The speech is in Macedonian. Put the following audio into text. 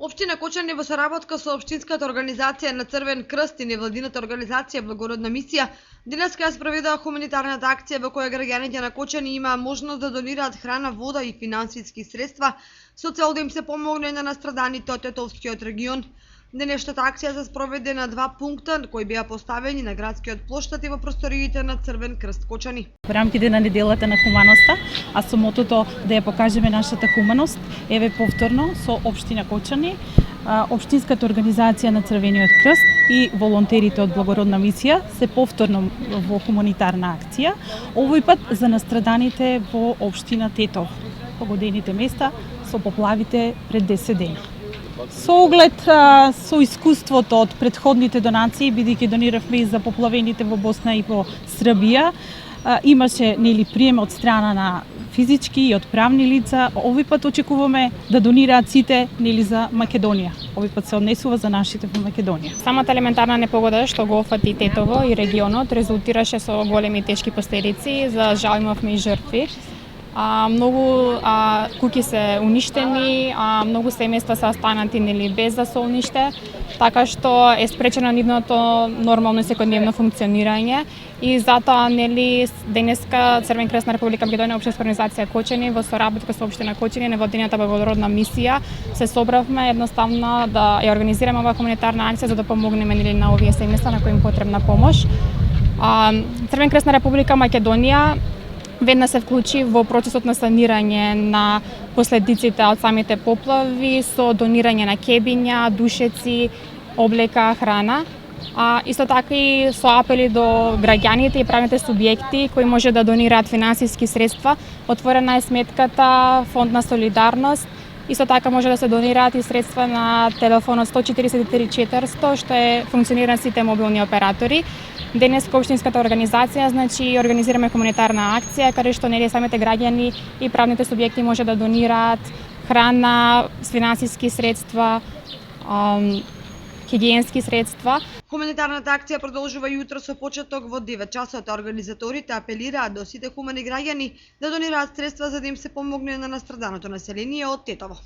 Општина Кочани во соработка со Општинската организација на Црвен крст и невладината организација Благородна мисија денеска ја спроведоа хуманитарната акција во која граѓаните на Кочани имаа можност да донираат храна, вода и финансиски средства со цел да им се помогне на настраданите од Тетовскиот регион. Денешната акција се спроведе на два пункта кои беа поставени на градскиот плоштад и во просториите на Црвен крст Кочани. Во рамките на неделата на хуманоста, а со мотото да ја покажеме нашата хуманост, еве повторно со Општина Кочани, Општинската организација на Црвениот крст и волонтерите од Благородна мисија се повторно во хуманитарна акција, овој пат за настраданите во Општина Тетово, погодените места со поплавите пред 10 дена. Со оглед со искуството од претходните донации, бидејќи дониравме и за поплавените во Босна и во Србија, имаше прием од страна на физички и од правни лица. Овој пат очекуваме да донираат сите за Македонија. Овој пат се однесува за нашите во Македонија. Самата елементарна непогода што го офати Тетово и регионот резултираше со големи тешки последици, за жал имавме и жртви. Многу куќи се уништени, многу семејства се останати без да се униште, така што е спречено нивното нормално и секојдневно функционирање и затоа денеска Црвен крст на Република Македонија, Општинска организација Кочани во соработка со Општина Кочани, невладината Благородна мисија се собравме едноставно да ја организираме оваа хуманитарна акција за да помогнеме на овие семејства на кои им потребна помош. Црвен крст на Република Македонија веднаш се вклучи во процесот на санирање на последиците од самите поплави со донирање на кебиња, душеци, облека, храна. Исто така и со апели до граѓаните и правните субјекти кои може да донираат финансиски средства. Отворена е сметката Фонд на солидарност. Исто така може да се донираат и средства на телефонот 143 400 што е функционираат сите мобилни оператори. Денеска Општинската организација организираме хуманитарна акција каде што самите граѓани и правните субјекти може да донираат храна, финансиски средства, хигиенски средства. Хуманитарната акција продолжува јутро со почеток во 9 часот. Организаторите апелираат до сите хумани граѓани да донираат средства за да им се помогне на настраданото население од Тетово.